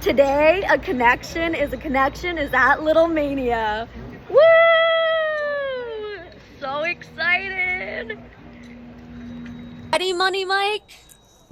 Today, a connection is at Little Mania. Woo! So excited. Ready, Money Mike?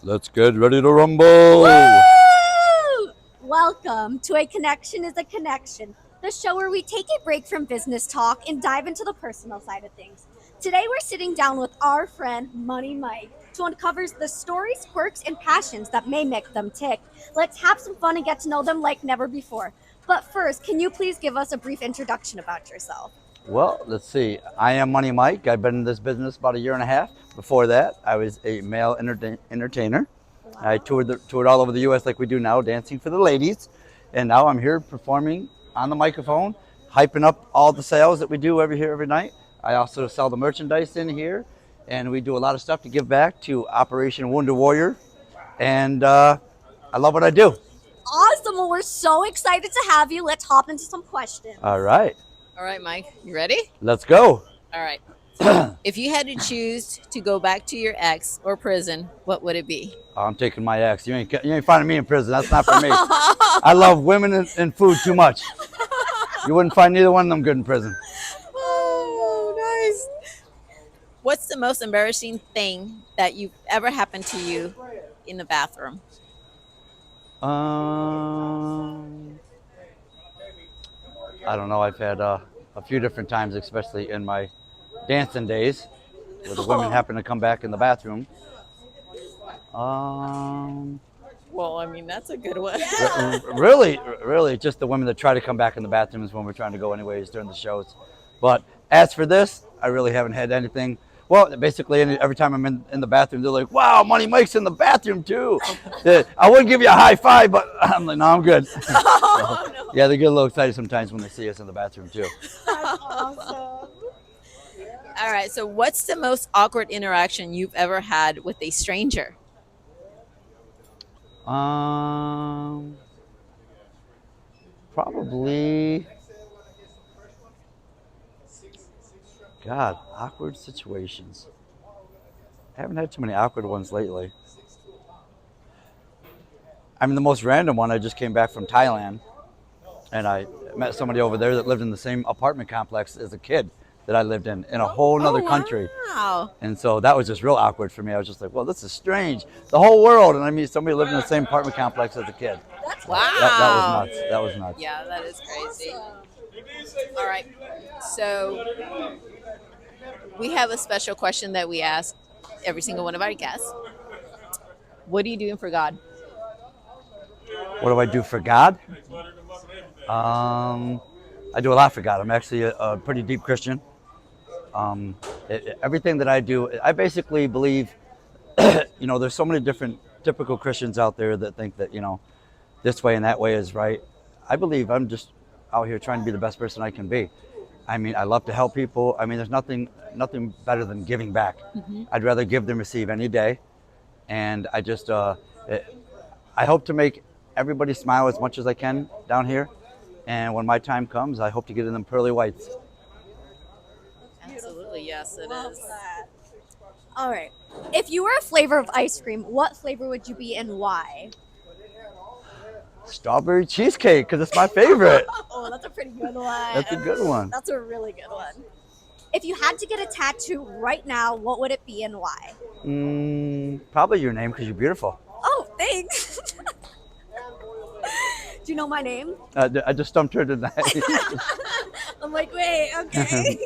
Let's get ready to rumble. Woo! Welcome to A Connection is a Connection, the show where we take a break from business talk and dive into the personal side of things. Today we're sitting down with our friend Money Mike to uncover the stories, quirks, and passions that may make them tick. Let's have some fun and get to know them like never before. But first, can you please give us a brief introduction about yourself? Well, let's see. I am Money Mike. I've been in this business about a year and a half. Before that, I was a male entertainer. Wow. I toured all over the U.S. like we do now, dancing for the ladies. And now I'm here performing on the microphone, hyping up all the sales that we do every night. I also sell the merchandise in here, and we do a lot of stuff to give back to Operation Wounded Warrior. And I love what I do. Awesome. Well, we're so excited to have you. Let's hop into some questions. All right. All right, Mike, you ready? Let's go. All right. If you had to choose to go back to your ex or prison, what would it be? I'm taking my ex. You ain't finding me in prison. That's not for me. I love women and food too much. You wouldn't find neither one of them good in prison. Oh, nice. What's the most embarrassing thing that you've ever happened to you in the bathroom? I don't know. I've had a few different times, especially in my dancing days, where the women happen to come back in the bathroom. Well, I mean, that's a good one. Really, just the women that try to come back in the bathrooms when we're trying to go anyways during the shows. But as for this, I really haven't had anything. Well, basically, every time I'm in the bathroom, they're like, "Wow, Money Mike's in the bathroom too." I wouldn't give you a high five, but I'm like, "No, I'm good." Oh, no. Yeah, they get a little excited sometimes when they see us in the bathroom too. That's awesome. All right, so what's the most awkward interaction you've ever had with a stranger? Probably. God, awkward situations. I haven't had too many awkward ones lately. I mean, the most random one, I just came back from Thailand, and I met somebody over there that lived in the same apartment complex as a kid that I lived in a whole nother country. Wow. And so that was just real awkward for me. I was just like, well, this is strange. The whole world, and I meet somebody living in the same apartment complex as a kid. Wow. That was nuts. Yeah, that is crazy. All right. So we have a special question that we ask every single one of our guests. What are you doing for God? What do I do for God? I do a lot for God. I'm actually a pretty deep Christian. Everything that I do, I basically believe, there's so many different typical Christians out there that think that, this way and that way is right. I believe I'm just out here trying to be the best person I can be. I mean, I love to help people. I mean, there's nothing better than giving back. Mm-hmm. I'd rather give than receive any day. And I just, I hope to make everybody smile as much as I can down here. And when my time comes, I hope to get in them pearly whites. Absolutely, yes, it Love is. that. All right. If you were a flavor of ice cream, what flavor would you be and why? Strawberry cheesecake, because it's my favorite. Oh, that's a pretty good one. That's a good one. That's a really good one. If you had to get a tattoo right now, what would it be and why? Probably your name, because you're beautiful. Oh, thanks. Do you know my name? I just stumped her tonight. I'm like, wait, okay.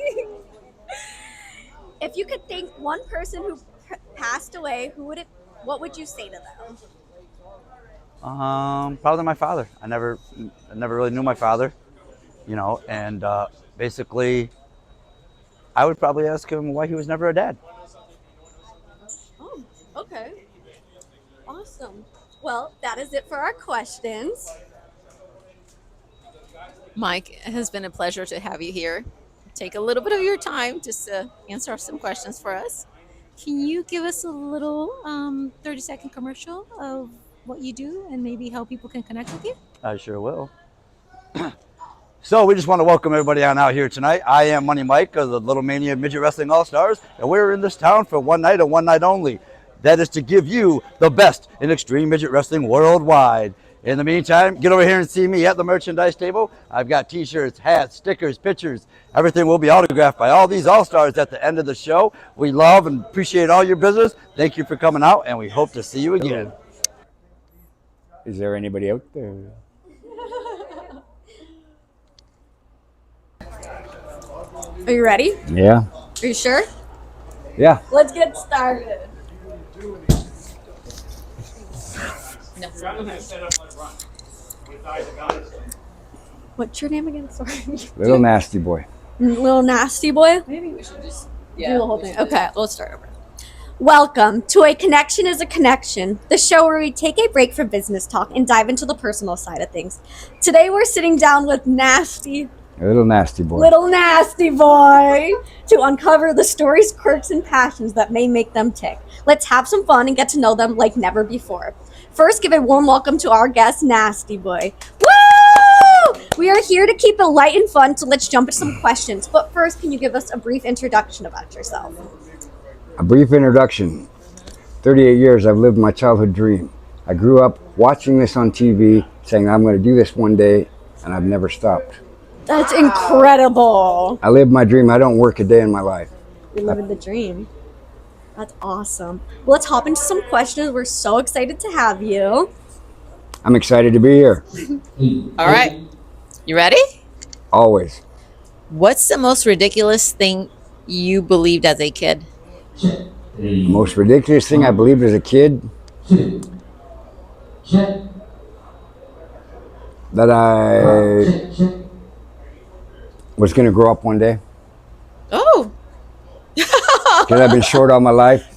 If you could thank one person who passed away, what would you say to them? Probably my father. I never really knew my father, and basically, I would probably ask him why he was never a dad. Oh, okay. Awesome. Well, that is it for our questions. Mike, it has been a pleasure to have you here. Take a little bit of your time just to answer some questions for us. Can you give us a little 30-second commercial of what you do and maybe how people can connect with you? I sure will. So we just want to welcome everybody on out here tonight. I am Money Mike of the Little Mania Midget Wrestling All-Stars, and we're in this town for one night and one night only. That is to give you the best in extreme midget wrestling worldwide. In the meantime, get over here and see me at the merchandise table. I've got t-shirts, hats, stickers, pictures. Everything will be autographed by all these all-stars at the end of the show. We love and appreciate all your business. Thank you for coming out, and we hope to see you again. Is there anybody out there? Are you ready? Yeah. Are you sure? Yeah. Let's get started. What's your name again? Sorry. Little nasty boy. Little nasty boy? Maybe we should just Do the whole thing. Okay, let's start over. Welcome to A Connection is a Connection, the show where we take a break from business talk and dive into the personal side of things. Today we're sitting down with A little nasty boy. Little nasty boy, to uncover the stories, quirks, and passions that may make them tick. Let's have some fun and get to know them like never before. First, give a warm welcome to our guest, Nasty Boy. Woo! We are here to keep it light and fun, so let's jump into some questions. But first, can you give us a brief introduction about yourself? A brief introduction. 38 years I've lived my childhood dream. I grew up watching this on TV, saying I'm going to do this one day, and I've never stopped. That's incredible. I live my dream. I don't work a day in my life. You're living the dream. That's awesome. Well, let's hop into some questions. We're so excited to have you. I'm excited to be here. All right. You ready? Always. What's the most ridiculous thing you believed as a kid? The most ridiculous thing I believed as a kid, that I was going to grow up one day. Oh. Because I've been short all my life.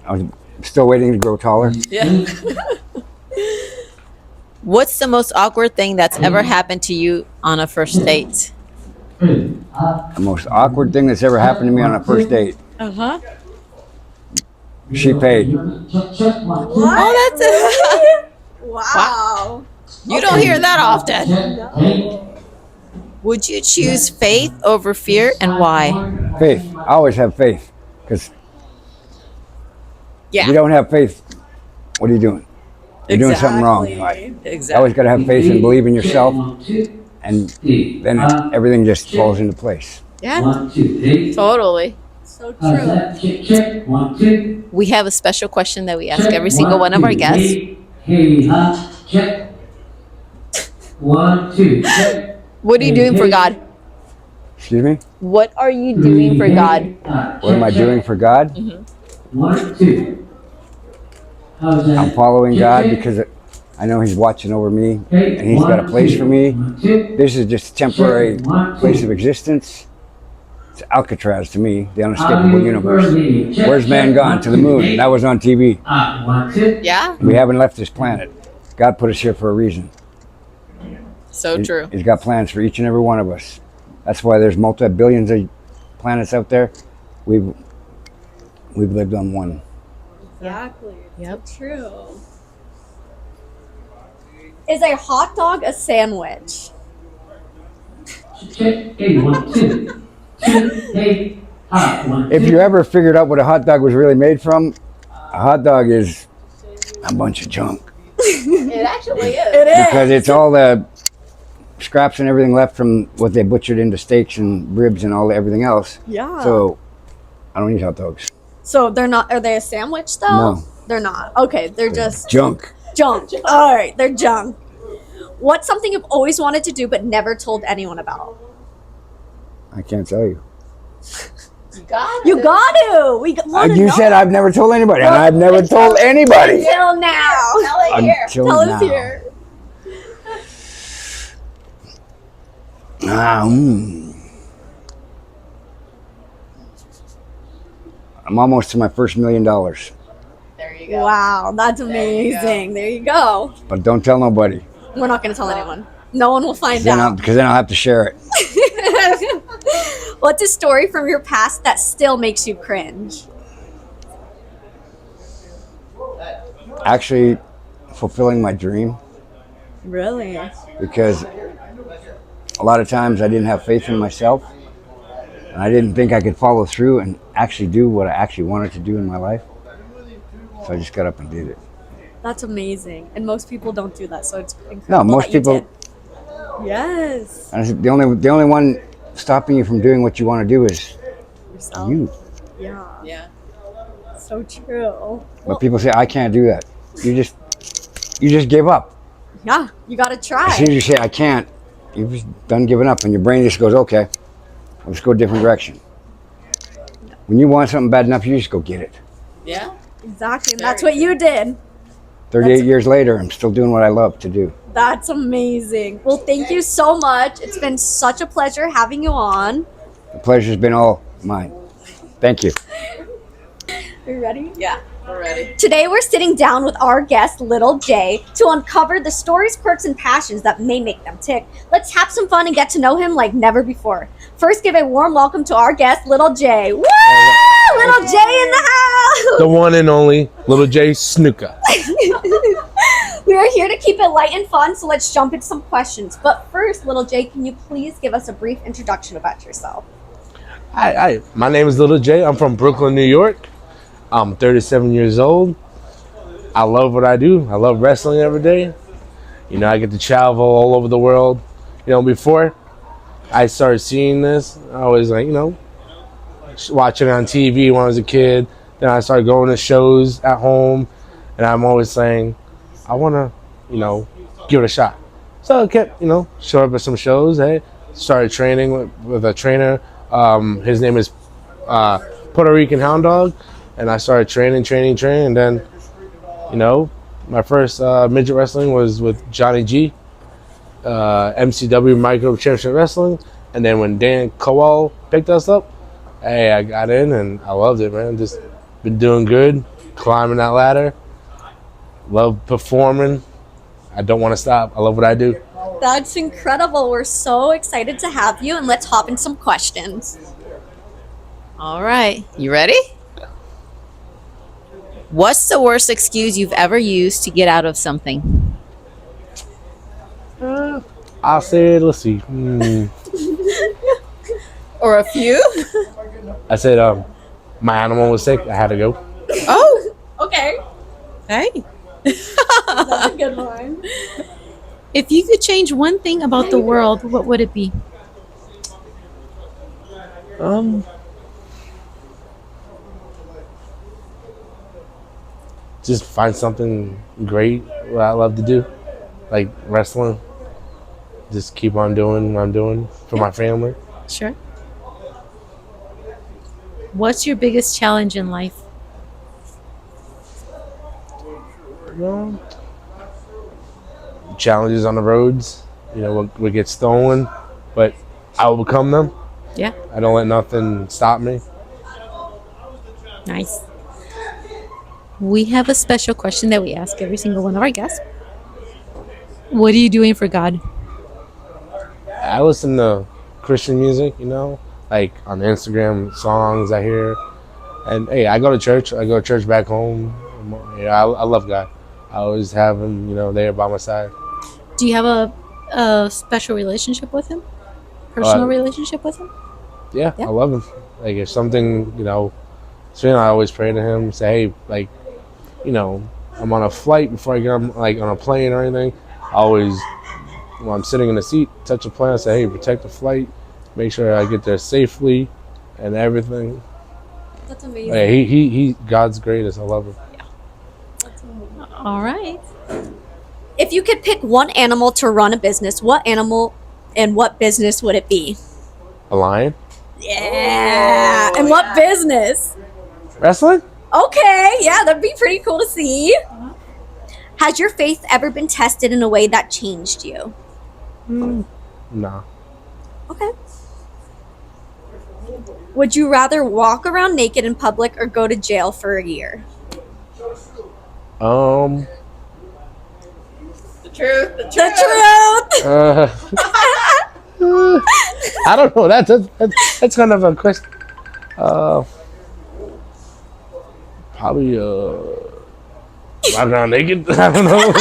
I was still waiting to grow taller. Yeah. What's the most awkward thing that's ever happened to you on a first date? The most awkward thing that's ever happened to me on a first date. Uh-huh. She paid. Oh, that's it. Wow. You don't hear that often. Would you choose faith over fear, and why? Faith. I always have faith. Because if you Yeah. don't have faith, what are you doing? You're doing something wrong. Exactly. You always got to have faith and believe in yourself, and then everything just falls into place. Yeah. Totally. So true. We have a special question that we ask every single one of our guests. Check. 1, 2, check. What are you doing for God? Excuse me? What are you doing for God? What am I doing for God? 1, 2. How's that? I'm following God because I know He's watching over me, and He's got a place for me. This is just a temporary place of existence. It's Alcatraz to me, the unescapable universe. Where's man gone? To the moon. That was on TV. 1, 2. Yeah. We haven't left this planet. God put us here for a reason. So true. He's got plans for each and every one of us. That's why there's multi-billions of planets out there. We've lived on one. Exactly. Yep. True. Is a hot dog a sandwich? Check. Hey, 1, 2. Hey, 1, 2. If you ever figured out what a hot dog was really made from, a hot dog is a bunch of junk. It actually is. It is. Because it's all the scraps and everything left from what they butchered into steaks and ribs and all everything else. Yeah. So I don't eat hot dogs. So they're not. Are they a sandwich though? No. They're not. Okay, they're just Junk. junk. All right, they're junk. What's something you've always wanted to do but never told anyone about? I can't tell you. You got to. We want to You know. said I've never told anybody, and I've never told anybody. Until now. Until Tell now. us here. I'm almost to my first $1 million, There you go. Wow, that's amazing. There you go. but don't tell nobody, We're not going to tell anyone. No one will find because then I'll have to share it. What's a story from your past that still makes you cringe? Actually, fulfilling my dream, Really? because a lot of times I didn't have faith in myself, and I didn't think I could follow through and actually do what I actually wanted to do in my life. So I just got up and did it. That's amazing. And most people don't do that, so it's incredible. No, most that you people. did. Yes. And the only one stopping you from doing what you want to do is Yourself. you. Yeah. Yeah. So true. But people say I can't do that. You just give up. Yeah, you gotta try. As soon as you say I can't, you've just done giving up, and your brain just goes, okay, let's go a different direction. When you want something bad enough, you just go get it. Yeah. Exactly, and that's what you did. 38 years later, I'm still doing what I love to do. That's amazing. Well, thank you so much. It's been such a pleasure having you on. The pleasure's been all mine. Thank you. Are you ready? Yeah. We're ready. Today we're sitting down with our guest, Little J, to uncover the stories, quirks, and passions that may make them tick. Let's have some fun and get to know him like never before. First, give a warm welcome to our guest, Little J. Woo! Little J in the house! The one and only Little J Snuka. We are here to keep it light and fun, so let's jump into some questions. But first, Little J, can you please give us a brief introduction about yourself? Hi. My name is Little J. I'm from Brooklyn, New York. I'm 37 years old. I love what I do. I love wrestling every day. You know, I get to travel all over the world. You know, before I started seeing this, I was like, you know, watching it on TV when I was a kid. Then I started going to shows at home, and I'm always saying, I want to, you know, give it a shot. So I kept, you know, showing up at some shows. Hey, started training with a trainer. His name is Puerto Rican Hound Dog. And I started training. And then, you know, my first midget wrestling was with Johnny G, MCW Micro Championship Wrestling. And then when Dan Kowal picked us up, hey, I got in and I loved it, man. Just been doing good, climbing that ladder. Love performing. I don't want to stop. I love what I do. That's incredible. We're so excited to have you, and let's hop in some questions. All right. You ready? What's the worst excuse you've ever used to get out of something? I said, let's see. Or a few? I said, my animal was sick. I had to go. Oh, Okay, hey. that's a good one. If you could change one thing about the world, what would it be? Just find something great what I love to do, like wrestling. Just keep on doing what I'm doing for my family. Sure. What's your biggest challenge in life? Well, challenges on the roads, you know, what gets stolen, but I overcome them. Yeah. I don't let nothing stop me. Nice. We have a special question that we ask every single one of our guests. What are you doing for God? I listen to Christian music, you know, like on Instagram, songs I hear. And hey, I go to church. I go to church back home. Yeah, I love God. I always have him, you know, there by my side. Do you have a special relationship with him? Personal relationship with him? Yeah, Yeah. I love him. Like if something, you know, so I always pray to him, say, hey, like, you know, I'm on a flight before I get on, like on a plane or anything. I always, when I'm sitting in the seat, touch a plane, I say, hey, protect the flight, make sure I get there safely and everything. That's amazing. Hey, he God's greatest. I love him. All right. If you could pick one animal to run a business, what animal and what business would it be? A lion? Yeah. And what business? Wrestling? Okay, yeah, that'd be pretty cool to see. Has your faith ever been tested in a way that changed you? Nah. Okay. Would you rather walk around naked in public or go to jail for a year? The truth. The truth! I don't know. That's kind of a question. Probably walk around naked. I don't know.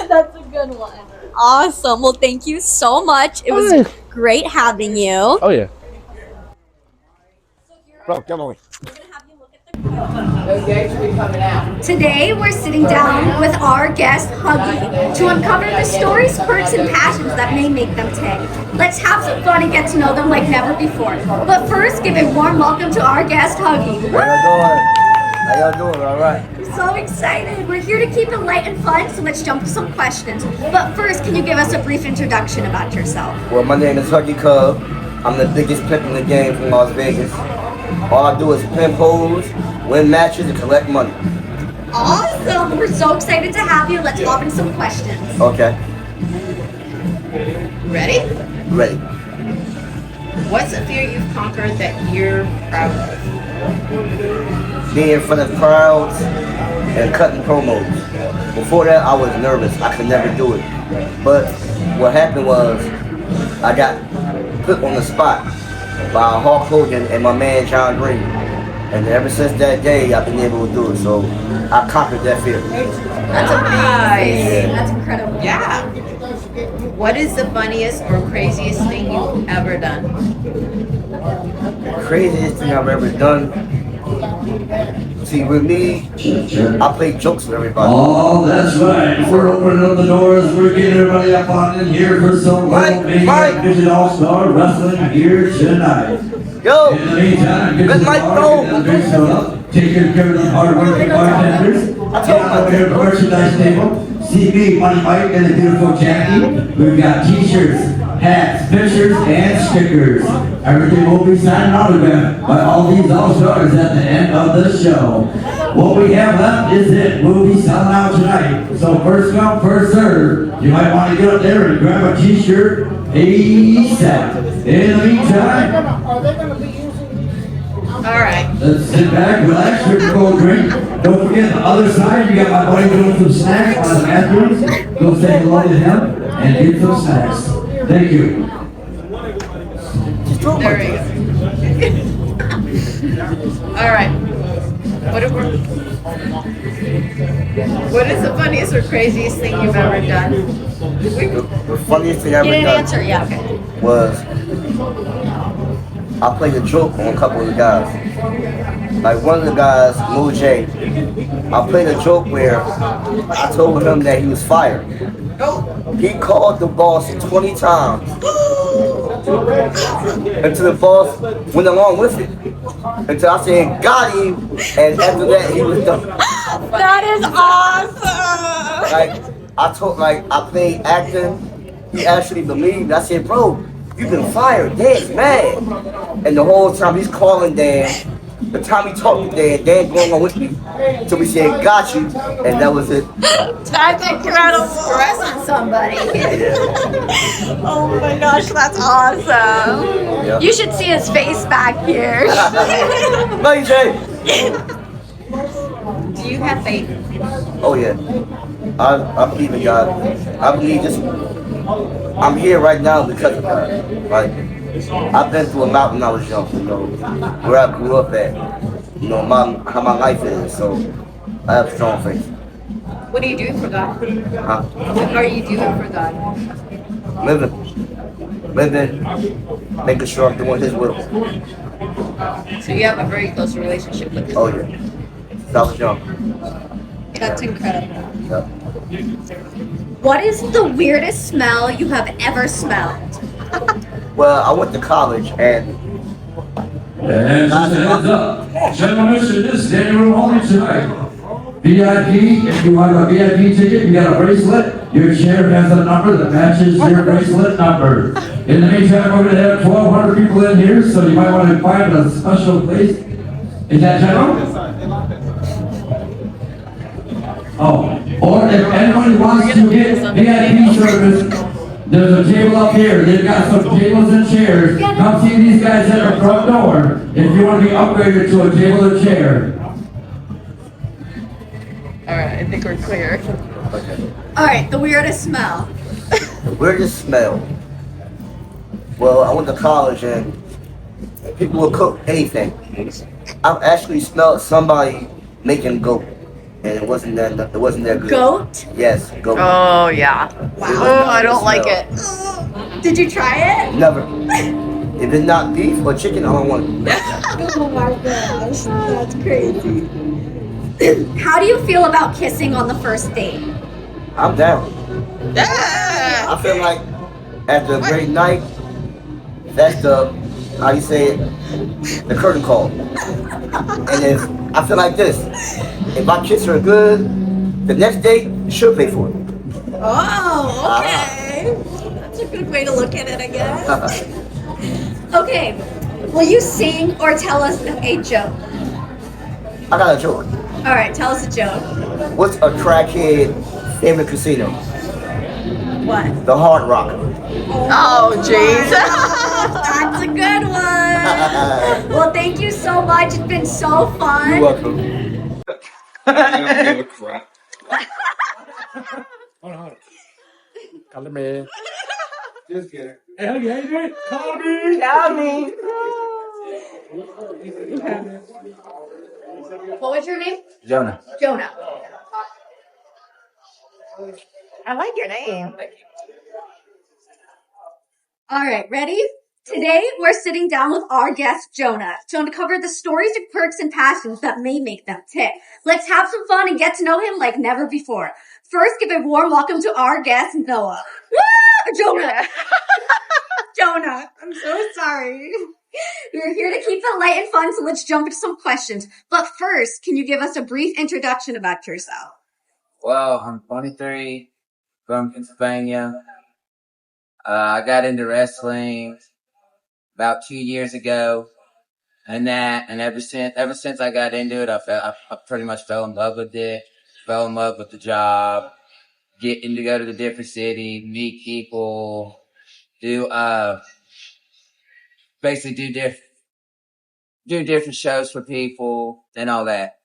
That's a good one. Awesome. Well, thank you so much. It was great having you. Oh yeah. Bro, come on. We're gonna have you look at the Those gates will be coming out. Today, we're sitting down with our guest, Huggy, to uncover the stories, quirks, and passions that may make them tick. Let's have some fun and get to know them like never before. But first, give a warm welcome to our guest, Huggy. How y'all doing? How y'all doing? All right. I'm so excited. We're here to keep it light and fun, so let's jump to some questions. But first, can you give us a brief introduction about yourself? Well, my name is Huggy Cub. I'm the biggest pimp in the game from Las Vegas. All I do is pimp hoes, win matches, and collect money. Awesome! We're so excited to have you. Let's hop in some questions. Okay. Ready? Ready. What's a fear you've conquered that you're proud of? Being in front of crowds and cutting promos. Before that, I was nervous. I could never do it. But what happened was, I got put on the spot by Hulk Hogan and my man John Green. And ever since that day, I've been able to do it. So I conquered that fear. That's amazing. That's incredible. Yeah. What is the funniest or craziest thing you've ever done? The craziest thing I've ever done. See, with me, I play jokes with everybody. Oh, that's right. We're opening up the doors. We're getting everybody up on in here for some Mike, Midget All-Star Wrestling here tonight. Yo, In the meantime, get good the Mike, bar, go. get the drinks filled up, take care of the hard-working bartenders. Get on over here at the merchandise table. See me, Money Mike, and the beautiful Jackie. We've got t-shirts, hats, pictures, and stickers. Everything will be signed and autographed by all these all-stars at the end of the show. What we have left is it. We'll be selling out tonight. So first come, first serve. You might want to get up there and grab a t-shirt ASAP. In the meantime, All right. let's sit back, relax, drink a cold drink. Don't forget the other side, you got my buddy doing some snacks on the bathrooms. Go say hello to him and get some snacks. Thank you. There we go. All right. What is the funniest or craziest thing you've ever done? The funniest thing I ever Get an done answer, yeah, okay. was I played a joke on a couple of the guys. Like one of the guys, Lil J, I played a joke where I told him that he was fired. He called the boss 20 times until the boss went along with it. Until I said, got him, and after that he was done. That is awesome! I played acting. He actually believed. I said, bro, you've been fired. Dan's mad. And the whole time he's calling Dan. The time he talked to Dan going on with me. So we said, got you. And that was it. That's incredible! Press on somebody. Oh my gosh, that's awesome! Yeah. You should see his face back here. Love you, Jay. Do you have faith? Oh yeah. I believe in God. I believe I'm here right now because of God. Like, I've been through a lot when I was young, where I grew up at, how my life is, so I have strong faith. What are you doing for God? Huh? What are you doing for God? Living, making sure I'm doing His will. So you have a very close relationship with Him. Oh yeah. Since I was young. That's incredible. Yeah. What is the weirdest smell you have ever smelled? Well, I went to college and And just a heads up, gentlemen, should this standing room only tonight. VIP, if you want a VIP ticket, you got a bracelet, your chair has a number that matches your bracelet number. In the meantime, we're gonna have 1,200 people in here, so you might want to find a special place. Is that general? Oh, or if anyone wants to get VIP service, there's a table up here. They've got some tables and chairs. Come see these guys at the front door if you want to be upgraded to a table and chair. All right, I think we're clear. okay. Alright, the weirdest smell. The weirdest smell. Well, I went to college and people would cook anything. I've actually smelled somebody making goat, and it wasn't that good. Goat? Yes, goat. Oh yeah. Oh, I don't like it. Did you try it? Never. If it's not beef or chicken, I don't want it. Oh my gosh, that's crazy. How do you feel about kissing on the first date? I'm down. Yeah. I feel like after a great night, that's the, how you say it, the curtain call. And if I feel like this, if I kiss her good, the next date, she'll pay for it. Oh, okay. That's a good way to look at it, I guess. Okay, will you sing or tell us a joke? I got a joke. All right, tell us a joke. What's a crackhead favorite casino? What? The Hard Rock. Oh, jeez. That's a good one. Well, thank you so much. It's been so fun. You're welcome. I don't give a crap. Hold on. Call me. Just kidding. Hey, Huggy, how you doing? Call me. Call me. What was your name? Jonah. Jonah. I like your name. All right, ready? Today, we're sitting down with our guest, Jonah, to uncover the stories and quirks and passions that may make them tick. Let's have some fun and get to know him like never before. First, give a warm welcome to our guest, Noah. Jonah. Jonah, I'm so sorry. We're here to keep it light and fun, so let's jump into some questions. But first, can you give us a brief introduction about yourself? Well, I'm 23, from Pennsylvania. I got into wrestling about 2 years ago, and ever since I got into it, I pretty much fell in love with it. Fell in love with the job, getting to go to the different city, meet people, basically do different shows for people and all that.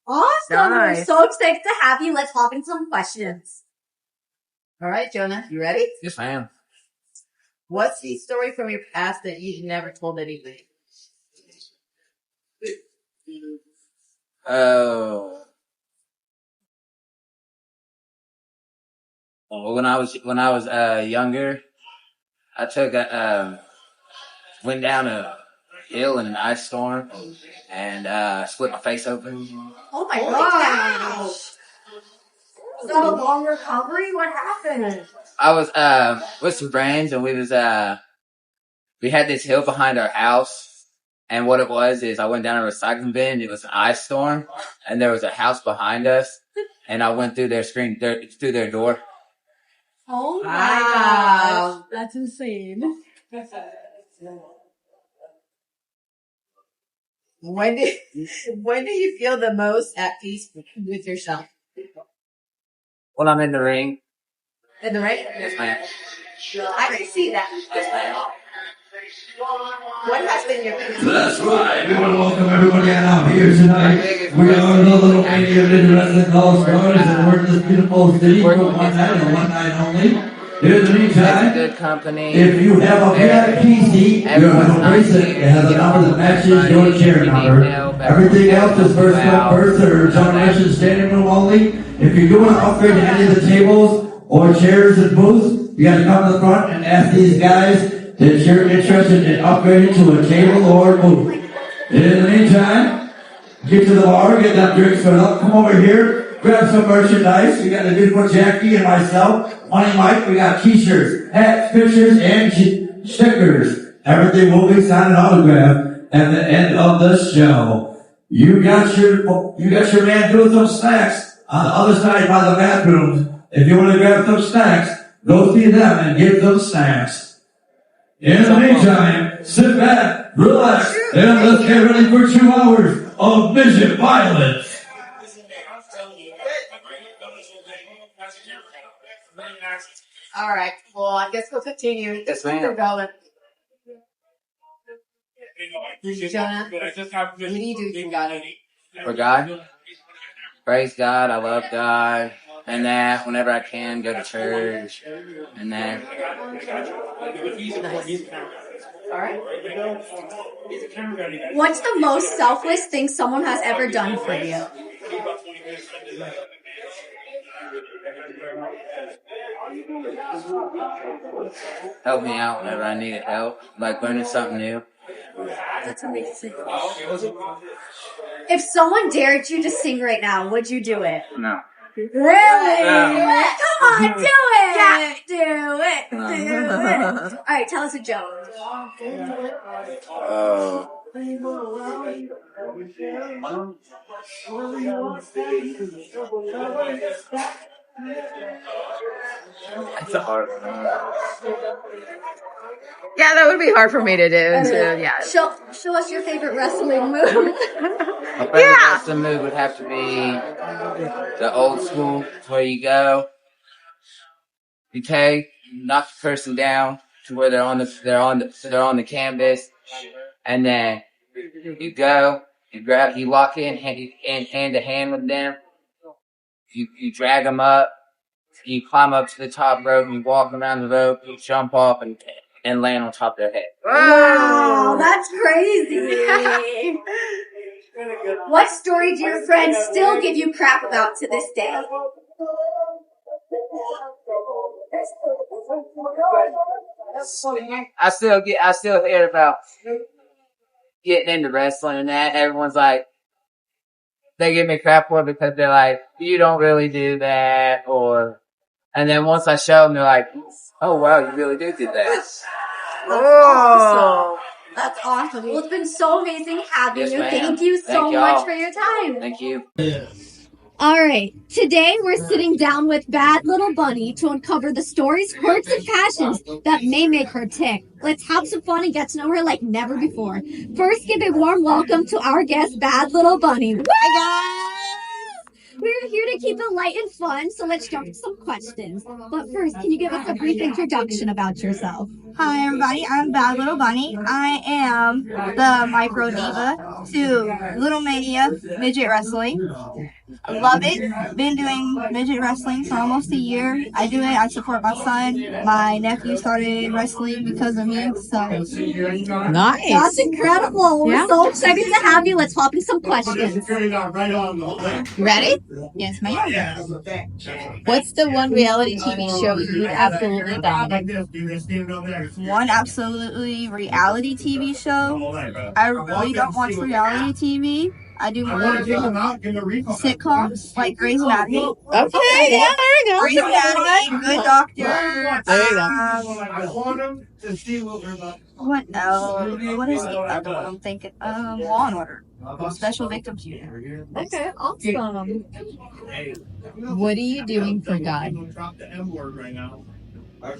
Awesome. Nice. We're so excited to have you. Let's hop into some questions. All right, Jonah, you ready? Yes, ma'am. What's the story from your past that you've never told anybody? Oh. Well, when I was younger, I went down a hill in an ice storm and split my face open. Oh my gosh. Was that a long recovery? What happened? I was with some friends and we had this hill behind our house, and what it was is I went down a recycling bin. It was an ice storm, and there was a house behind us, and I went through through their door. Oh my Wow. gosh. That's insane. When do you feel the most at peace with yourself? When I'm in the ring. In the ring? Yes, ma'am. I can see that. Yes, ma'am. What has been your biggest? That's right. We want to welcome everybody out here tonight. We are the little Mania of wrestling called Stars, and we're in this beautiful city for one night and one night only. In the It's a meantime, good company. if you have a VIP seat, you'll have a bracelet. It has a number that matches your chair number. Everything else is first come, first served. Donation standing room only. If you do want to upgrade to any of the tables or chairs and booths, you got to come to the front and ask these guys that you're interested in upgrading to a table or a booth. In the meantime, get to the bar, get that drink filled up, come over here, grab some merchandise. We got a beautiful Jackie and myself, Money Mike. We got t-shirts, hats, pictures, and stickers. Everything will be signed and autographed at the end of the show. You got your man doing some snacks on the other side by the bathroom. If you want to grab some snacks, go see them and give them snacks. In the meantime, sit back, relax, and let's get ready for 2 hours of Midget violence. All right. Well, I guess we'll continue. Yes, ma'am. Keep going. Jonah, what do you do for God? For God? Praise God. I love God. And that whenever I can, go to church. And that. Nice. All right. What's the most selfless thing someone has ever done for you? Help me out whenever I needed help. Like learning something new. That's amazing. If someone dared you to sing right now, would you do it? No. Really? Come on, do it! Yeah, do it! Do it! Alright, tell us a joke. That's a hard one. Yeah, that would be hard for me to do. So, yeah. Show us your favorite wrestling move. My favorite wrestling move would have to be the old school, where you go, you knock the person down to where they're on the canvas, and then you go, you lock in hand to hand with them. You drag them up. You climb up to the top rope. You walk around the rope. You jump off and land on top of their head. Wow, that's crazy. What story do your friends still give you crap about to this day? I still hear about getting into wrestling and that. Everyone's like, they give me crap for it because they're like, you don't really do that, and then once I show them, they're like, oh wow, you really do that. Oh, that's awesome. Well, it's been so amazing having you. Ma'am. Thank you so much for your time. Thank you. All right, today we're sitting down with Bad Little Bunny to uncover the stories, quirks, and passions that may make her tick. Let's have some fun and get to know her like never before. First, give a warm welcome to our guest, Bad Little Bunny. Hi, guys! We're here to keep it light and fun, so let's jump to some questions. But first, can you give us a brief introduction about yourself? Hi everybody, I'm Bad Little Bunny. I am the micro diva to Little Mania Midget Wrestling. I love it. Been doing midget wrestling for almost a year. I do it. I support my son. My nephew started wrestling because of me. So Nice. That's incredible. We're so excited to have you. Let's hop in some questions. Ready? yes, ma'am. What's the one reality TV show you would absolutely love? One absolutely reality TV show. I really don't watch reality TV. I do more sitcoms like Grey's Anatomy. Okay, yeah, there you go. Grey's Anatomy, Good Doctor. There you go. What else? What is the other one I'm thinking? Law and Order. Special Victims Unit. Okay, awesome. What are you doing for God?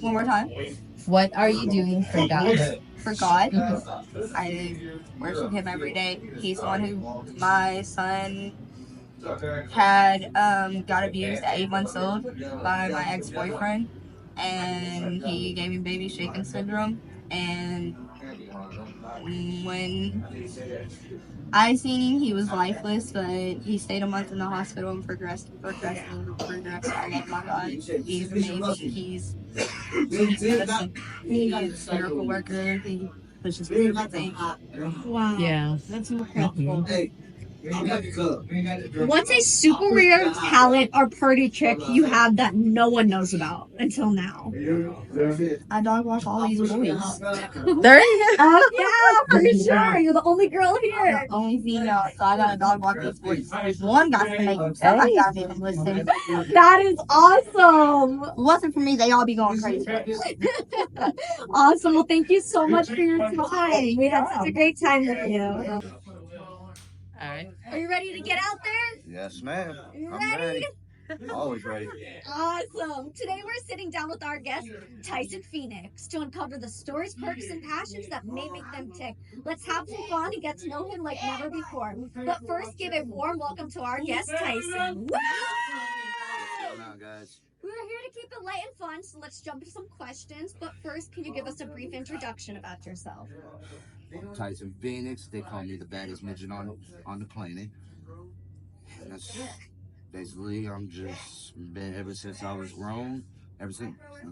One more time. What are you doing for God? For God, I worship Him every day. He's the one who my son had got abused at 8 months old by my ex-boyfriend, and he gave me baby shaken syndrome. And when I seen him, he was lifeless, but he stayed a month in the hospital and progressed. I love my God. He's amazing. He's medicine. He is a miracle worker. He pushes through everything. Wow. Yeah, that's incredible. What's a super rare talent or party trick you have that no one knows about until now? I dog walk all these boys. There you go. Yeah, for sure. You're the only girl here. Only female, so I gotta dog walk these boys. One got to make them. Somebody gotta make them listen. That is awesome. If it wasn't for me, they all be going crazy. Awesome. Well, thank you so much for your time. We had such a great time with you. All right. Are you ready to get out there? Yes, ma'am. Ready? Always ready. Awesome. Today we're sitting down with our guest, Tyson Phoenix, to uncover the stories, quirks, and passions that may make them tick. Let's have some fun and get to know him like never before. But first, give a warm welcome to our guest, Tyson. Woo! Come on, guys. We're here to keep it light and fun, so let's jump into some questions. But first, can you give us a brief introduction about yourself? Tyson Phoenix. They call me the baddest midget on the planet. And that's basically, I'm just been ever since I was grown. Let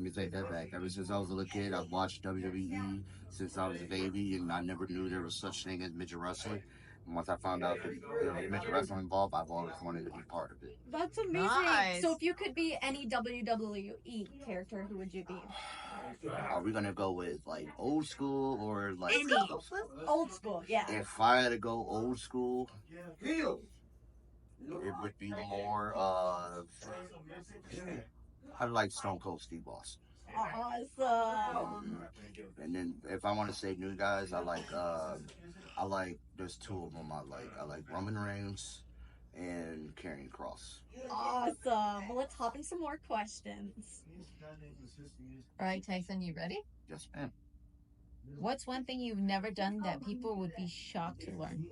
me take that back. Ever since I was a little kid, I've watched WWE since I was a baby, and I never knew there was such thing as midget wrestling. And once I found out that there was midget wrestling involved, I've always wanted to be part of it. That's amazing. Nice. So if you could be any WWE character, who would you be? Are we gonna go with like old school or like Old school, yeah. If I had to go old school, it would be more of I like Stone Cold Steve Austin. Awesome. And then if I want to say new guys, I like there's two of them I like. I like Roman Reigns and Karrion Cross. Awesome. Well, let's hop in some more questions. All right, Tyson, you ready? Yes, ma'am. What's one thing you've never done that people would be shocked to learn?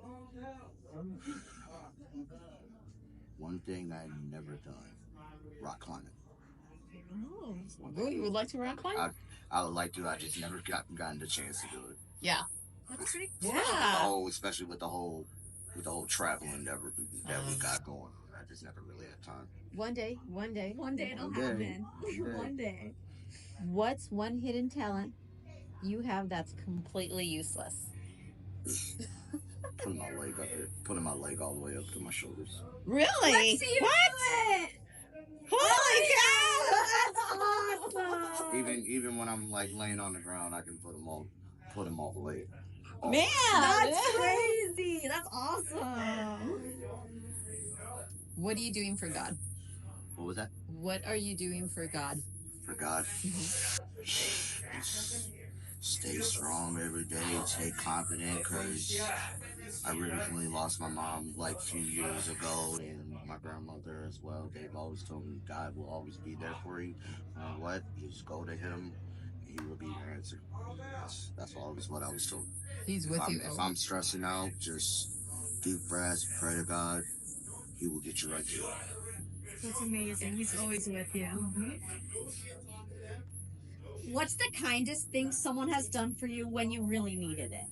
One thing I've never done: rock climbing. Oh, you would like to rock climb? I would like to. I just never gotten the chance to do it. Yeah. That's pretty cool. Especially with the whole traveling that we got going. I just never really had time. One day it'll happen. One day. What's one hidden talent you have that's completely useless? Putting my leg all the way up to my shoulders. Really? Let's see you do it. Holy That's awesome. Even when I'm like laying on the ground, I can put them all the way. Man, that's crazy. That's awesome. What are you doing for God? What was that? What are you doing for God? For God, stay strong every day, stay confident, because I originally lost my mom like a few years ago, and my grandmother as well. They've always told me God will always be there for you. What? You just go to Him, and He will be your answer. That's always what I was told. He's with you. If I'm stressing out, just deep breaths, pray to God. He will get you right through it. That's amazing. He's always with you. What's the kindest thing someone has done for you when you really needed it?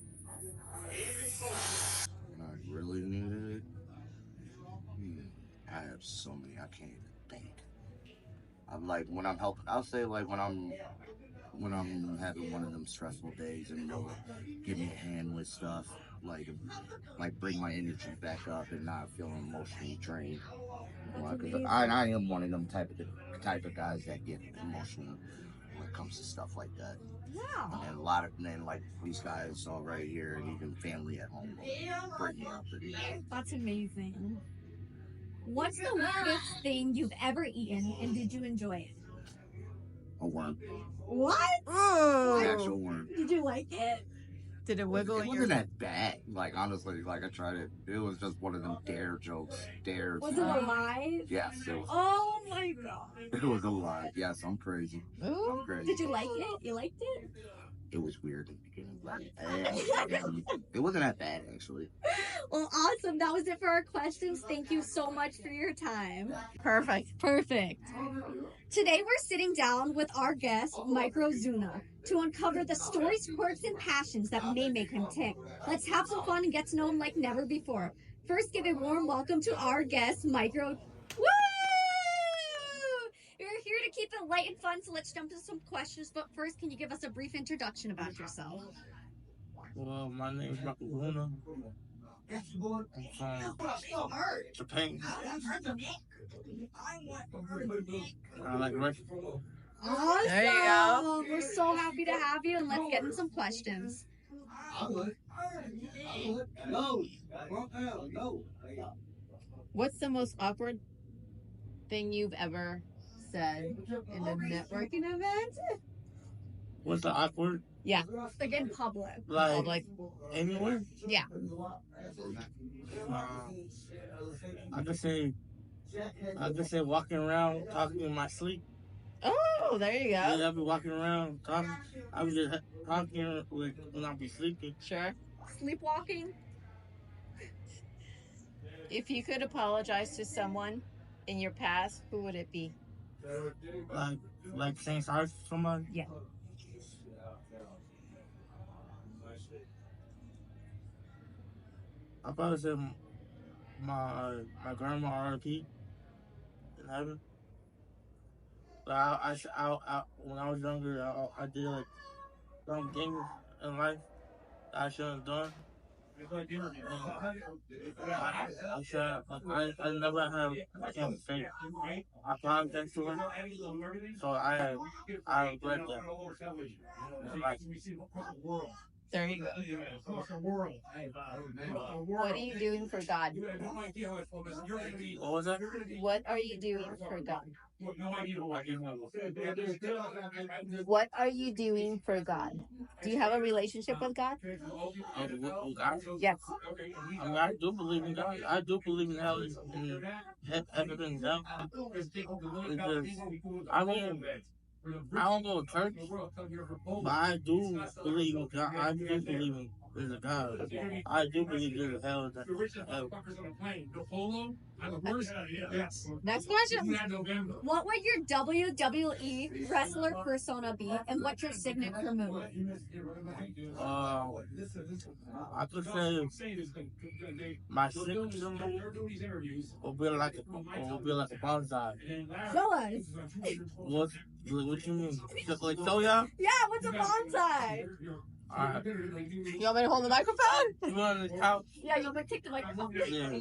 When I really needed it, I have so many I can't even think. I'm like when I'm helping. I'll say like when I'm having one of them stressful days and they'll give me a hand with stuff like bring my energy back up and not feeling emotionally drained. Because I am one of them type of guys that get emotional when it comes to stuff like that. Wow. And a lot of men like these guys all right here and even family at home bring me up. That's amazing. What's the weirdest thing you've ever eaten and did you enjoy it? A worm. What? An actual worm. Did you like it? Did it wiggle? It wasn't that bad. Like honestly, like I tried it. It was just one of them dare jokes. Dares. Was it alive? Yes. It was. Oh my god. It was alive. Yes, I'm crazy. Ooh. I'm crazy. Did you like it? You liked it? It was weird in the beginning. It wasn't that bad actually. Well, awesome. That was it for our questions. Thank you so much for your time. Perfect. Today we're sitting down with our guest, Micro Zuna, to uncover the stories, quirks, and passions that may make him tick. Let's have some fun and get to know him like never before. First, give a warm welcome to our guest, Micro. Woo! You're here to keep it light and fun, so let's jump into some questions. But first, can you give us a brief introduction about yourself? Well, my name is Micro Zuna. I'm from Japan. I like wrestling. Awesome! There you go. We're so happy to have you, and let's get in some questions. What's the most awkward thing you've ever said in a networking event? What's the awkward? Yeah. Like in public. Like anywhere? Yeah. I could say walking around talking in my sleep. Oh, there you go. Yeah, I'll be walking around talking. I'll be just talking when I'll be sleeping. Sure. Sleepwalking? If you could apologize to someone in your past, who would it be? Like saying sorry to somebody? Yeah. I probably said my grandma RP in heaven. I when I was younger, I did like some things in life that I shouldn't have done. I never have him say I apologize to her, so I regret that. Like, There you go. What are you doing for God? what was that? What are you doing for God? What What are you doing for God? Do you have a relationship with God? God? Yes. I mean, I do believe in God. I do believe in hell and heaven and hell. It's just, I mean, I don't go to church, but I do believe in God. I do believe in the God. I do believe there's a hell. Next question. What would your WWE wrestler persona be, and what's your signature move? I could say my signature move will be like a bonsai. Show us. What you mean? Like show ya? Yeah, what's a bonsai? Alright. You want me to hold the microphone? You on the couch? Yeah, you want me to take the microphone? Yeah.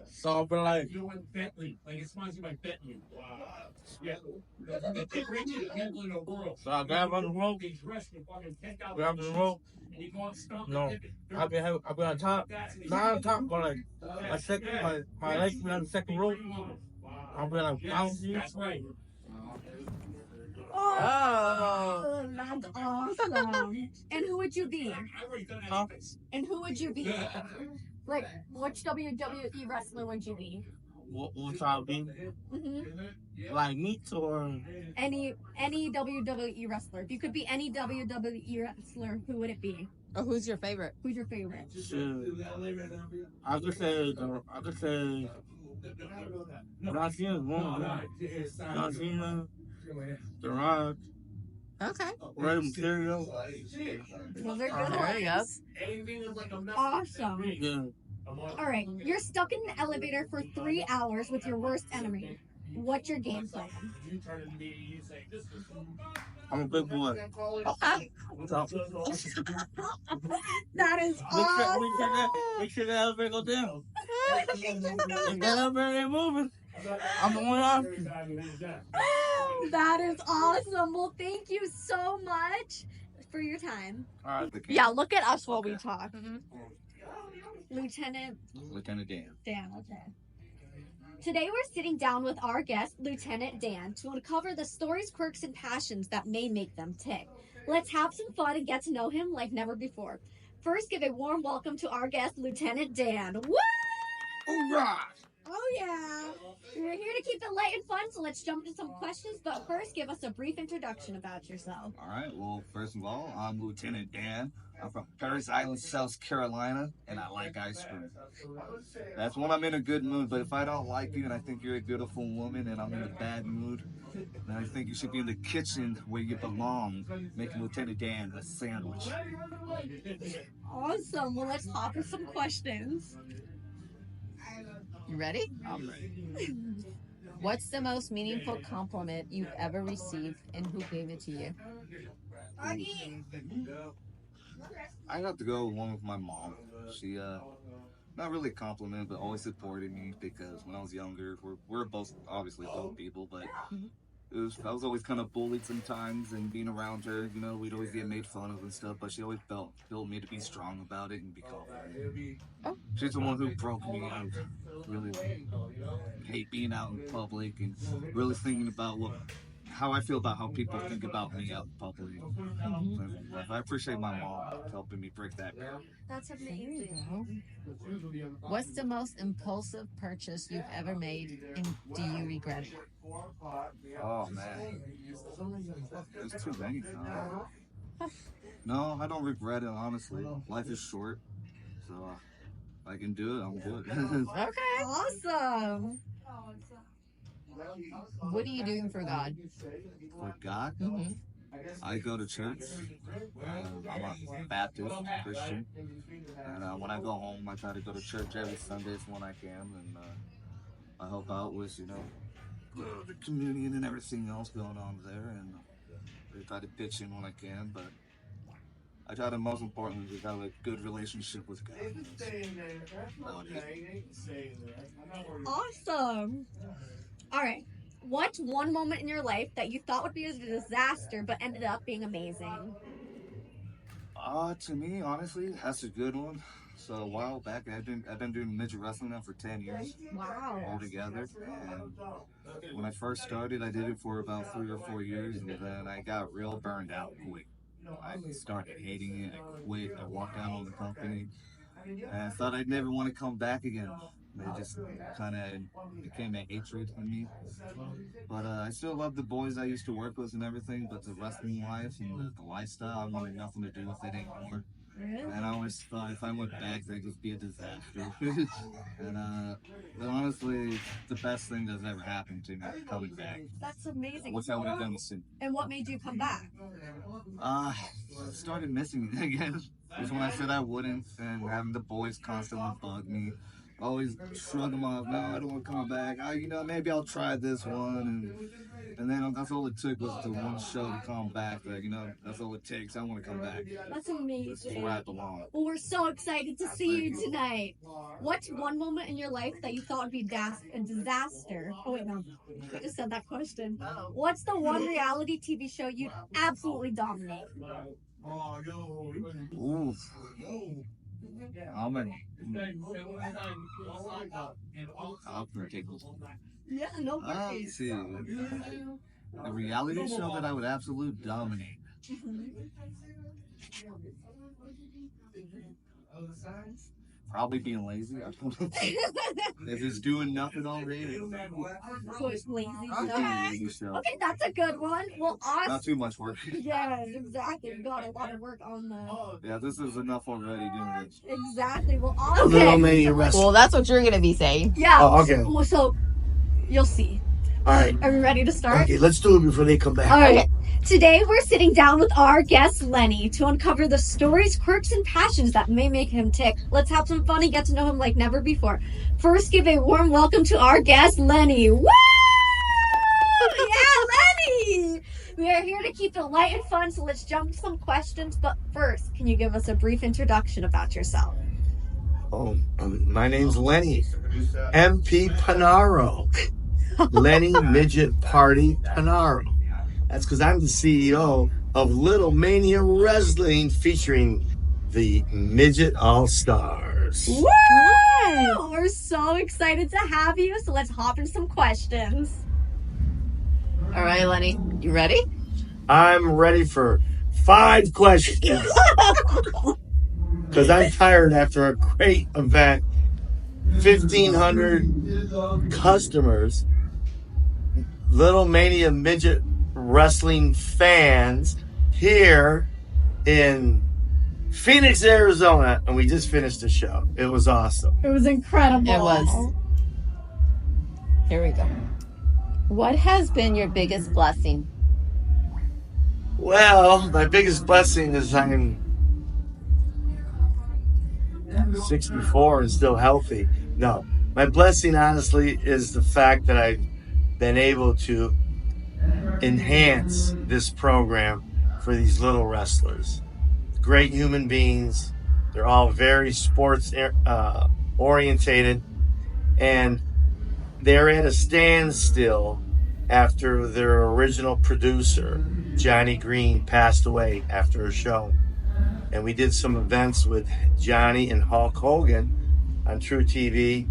So I'll be like, so I grab on the rope, no, I'll be on top, not on top, but like my legs be on the second rope. I'll be like bouncing. Oh, that's awesome. And who would you be? Huh? And who would you be? Like, which WWE wrestler would you be? What I'll be? Mm-hmm. Like meat or Any WWE wrestler. If you could be any WWE wrestler, who would it be? Or who's your favorite? Who's your favorite? I could say John Cena's one. John Cena, The Rock. Okay. Rey Mysterio. Those are good There you ones. Awesome. Yeah. All right, you're stuck in an elevator for 3 hours with your worst enemy. What's your game plan? I'm a big boy. That is awesome. Make sure the elevator go down. If the elevator ain't moving, I'm the one off. That is awesome. Well, thank you so much for your time. Yeah, look at us while we talk. Lieutenant Dan. Dan, okay. Today we're sitting down with our guest, Lieutenant Dan, to uncover the stories, quirks, and passions that may make them tick. Let's have some fun and get to know him like never before. First, give a warm welcome to our guest, Lieutenant Dan. Woo! Hoorah! Oh yeah! We're here to keep it light and fun, so let's jump into some questions. But first, give us a brief introduction about yourself. All right. Well, first of all, I'm Lieutenant Dan. I'm from Paris Island, South Carolina, and I like ice cream. That's when I'm in a good mood. But if I don't like you and I think you're a beautiful woman and I'm in a bad mood, then I think you should be in the kitchen where you belong, making Lieutenant Dan a sandwich. Awesome. Well, let's hop into some questions. You ready? I'm ready. What's the most meaningful compliment you've ever received, and who gave it to you? I have to go one with my mom. She, not really a compliment, but always supported me because when I was younger, we're both obviously adult people, but I was always kind of bullied sometimes, and being around her, you know, we'd always get made fun of and stuff, but she always built me to be strong about it and be confident. She's the one who broke me out of really hate being out in public and really thinking about how I feel about how people think about me out in public. I appreciate my mom helping me break that down. That's amazing. What's the most impulsive purchase you've ever made, and do you regret it? Oh man, there's too many. No, I don't regret it, honestly. Life is short, so if I can do it, I'll do it. Okay. Awesome. What are you doing for God? For God? I go to church. I'm a Baptist Christian, and when I go home, I try to go to church every Sunday when I can, and I help out with, you know, the communion and everything else going on there, and I try to pitch in when I can, but I try to most importantly develop a good relationship with God. Awesome. All right. What's one moment in your life that you thought would be a disaster but ended up being amazing? To me, honestly, that's a good one. So a while back, I've been doing midget wrestling now for 10 years. Wow. Altogether. And when I first started, I did it for about 3 or 4 years, and then I got real burned out quick. I started hating it. I quit. I walked out on the company, and I thought I'd never want to come back again. It just kind of became a hatred in me. But I still love the boys I used to work with and everything. But the wrestling life and the lifestyle, I wanted nothing to do with it anymore. And I always thought if I went back, that'd just be a disaster. But honestly, it's the best thing that's ever happened to me coming back. That's amazing. Which I would have done soon. And what made you come back? I started missing it again. Because when I said I wouldn't, and having the boys constantly bug me, always shrug them off. No, I don't want to come back. Maybe I'll try this one, and then that's all it took was the one show to come back. That's all it takes. I want to come back. That's amazing. This is where I belong. Well, we're so excited to see you tonight. What's one moment in your life that you thought would be a disaster? Oh wait, no, I just said that question. What's the one reality TV show you'd absolutely dominate? Ooh. How many? I'll take this. Yeah, no worries. Let's see. A reality show that I would absolutely dominate. Probably being lazy. I don't know. If it's doing nothing already. Lazy stuff. Okay, that's a good one. Well, awesome. Not too much work. Yeah, exactly. We got a lot of work on the. Yeah, this is enough already doing this. Exactly. Well, awesome. Little Mania wrestling. Well, that's what you're gonna be saying. Yeah. Oh, okay. So, you'll see. All right. Are we ready to start? Okay, let's do it before they come back. All right. Today we're sitting down with our guest Lenny to uncover the stories, quirks, and passions that may make him tick. Let's have some fun and get to know him like never before. First, give a warm welcome to our guest Lenny. Woo! Yeah, Lenny! We are here to keep it light and fun, so let's jump to some questions. But first, can you give us a brief introduction about yourself? Oh, my name's Lenny. MP Panaro. Lenny Midget Party Panaro. That's because I'm the CEO of Little Mania Wrestling, featuring the Midget All-Stars. Woo! We're so excited to have you, so let's hop into some questions. All right, Lenny, you ready? I'm ready for 5 questions. Because I'm tired after a great event. 1,500 customers, Little Mania Midget Wrestling fans here in Phoenix, Arizona, and we just finished the show. It was awesome. It was incredible. It was. Here we go. What has been your biggest blessing? Well, my biggest blessing is I'm 64 and still healthy. No, my blessing, honestly, is the fact that I've been able to enhance this program for these little wrestlers. Great human beings. They're all very sports orientated, and they're at a standstill after their original producer, Johnny Green, passed away after a show. And we did some events with Johnny and Hulk Hogan on True TV,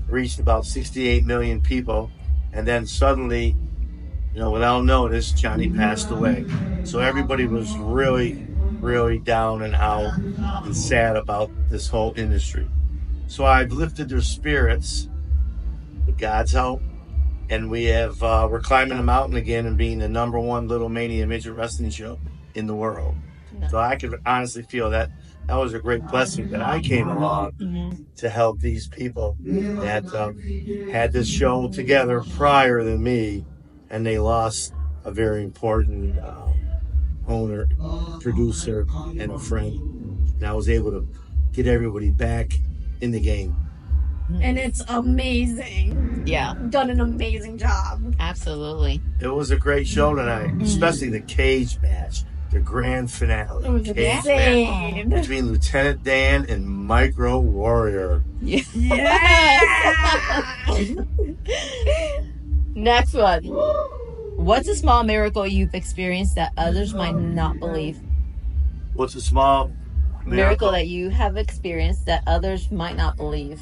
reached about 68 million people, and then suddenly, without notice, Johnny passed away. So everybody was really, really down and out and sad about this whole industry. So I've lifted their spirits with God's help, and we're climbing the mountain again and being the #1 Little Mania Midget Wrestling show in the world. So I could honestly feel that was a great blessing that I came along to help these people that had this show together prior than me, and they lost a very important owner, producer, and a friend. And I was able to get everybody back in the game. And it's amazing. Yeah. You've done an amazing job. Absolutely. It was a great show tonight, especially the cage match. the grand finale. It was Cage insane. match between Lieutenant Dan and Micro Warrior. Next one. What's a small miracle you've experienced that others might not believe? What's a small Miracle that you have experienced that others might not believe?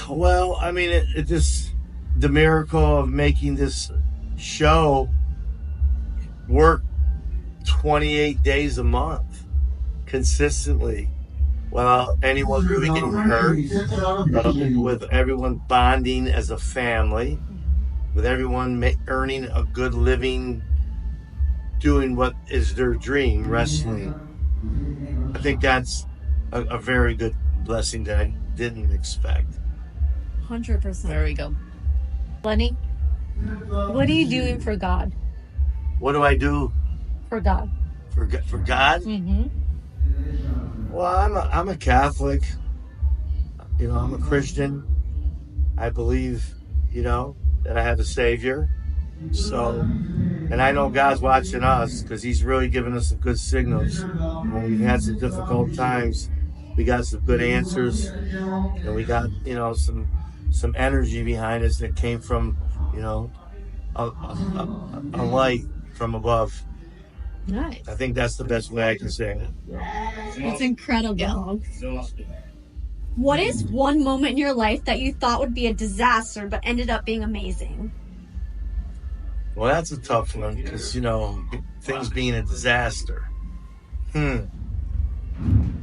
Well, I mean, it just the miracle of making this show work 28 days a month consistently without anyone really getting hurt, with everyone bonding as a family, with everyone earning a good living, doing what is their dream, wrestling. I think that's a very good blessing that I didn't expect. 100%. There we go. Lenny, what are you doing for God? What do I do For God. for God? Mm-hmm. Well, I'm a Catholic. You know, I'm a Christian. I believe, you know, that I have a Savior. So, and I know God's watching us because He's really giving us some good signals. When we've had some difficult times, we got some good answers, and we got, you know, some energy behind us that came from, you know, a light from above. Nice. I think that's the best way I can say it. It's incredible. What is one moment in your life that you thought would be a disaster but ended up being amazing? Well, that's a tough one because, you know, things being a disaster.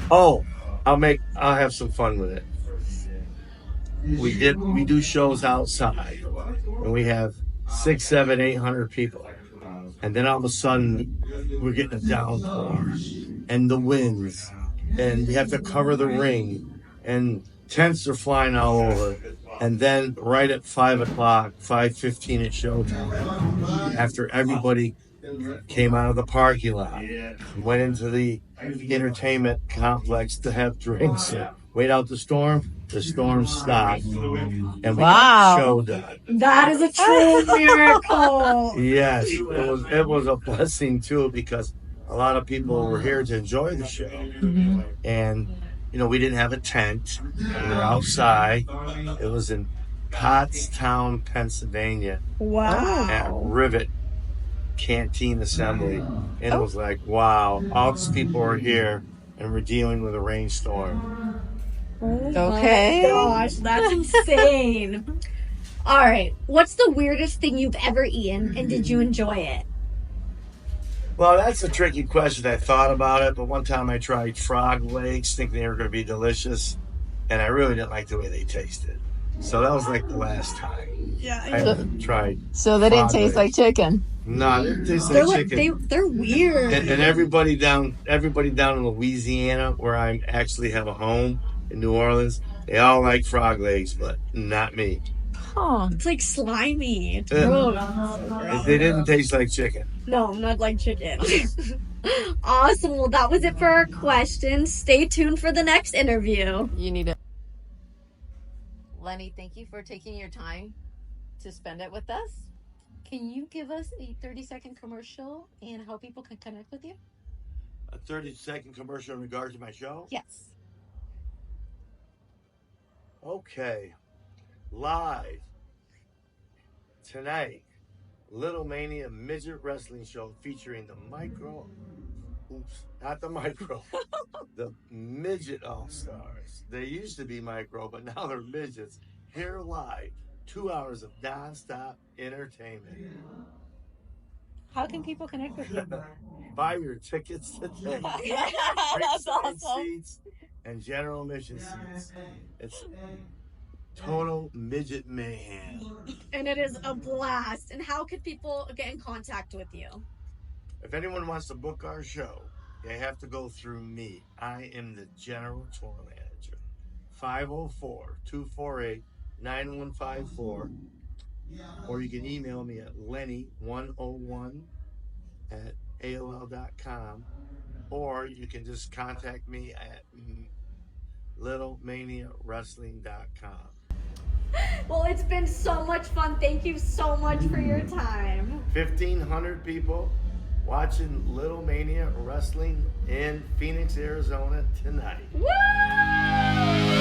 Oh, I'll have some fun with it. We do shows outside, and we have 600, 700, 800 people, and then all of a sudden we're getting a downpour, and the winds, and we have to cover the ring, and tents are flying all over, and then right at 5:00, 5:15 at showtime, after everybody came out of the parking lot, went into the entertainment complex to have drinks and wait out the storm stopped, and we got the show done. That is a true miracle. Yes, it was a blessing too, because a lot of people were here to enjoy the show. Mm-hmm. And you know, we didn't have a tent. We were outside. It was in Pottstown, Pennsylvania. Wow. At Rivet Canteen Assembly. And it was like, wow, all these people are here and we're dealing with a rainstorm. Okay. Oh my gosh, that's insane. All right. What's the weirdest thing you've ever eaten, and did you enjoy it? Well, that's a tricky question. I thought about it, but one time I tried frog legs thinking they were going to be delicious, and I really didn't like the way they tasted. So that was like the last time. Yeah. I tried. So they didn't taste like chicken. No, they taste like chicken. They're weird. And everybody down in Louisiana, where I actually have a home in New Orleans, they all like frog legs, but not me. Oh, it's like slimy. It's gross. They didn't taste like chicken. No, not like chicken. Awesome. Well, that was it for our questions. Stay tuned for the next interview. You need it. Lenny, thank you for taking your time to spend it with us. Can you give us a 30-second commercial and how people can connect with you? A 30-second commercial in regards to my show? Yes. Okay. Live tonight, Little Mania Midget Wrestling Show featuring the the Midget All-Stars. They used to be Micro, but now they're Midgets. Here live, 2 hours of non-stop entertainment. How can people connect with you? Buy your tickets today. That's awesome. Seats and general admission seats. It's total midget mayhem. And it is a blast. And how can people get in contact with you? If anyone wants to book our show, they have to go through me. I am the general tour manager. 504-248-9154. Or you can email me at lenny101@aol.com. Or you can just contact me at littlemaniawrestling.com. Well, it's been so much fun. Thank you so much for your time. 1,500 people watching Little Mania Wrestling in Phoenix, Arizona tonight. Woo!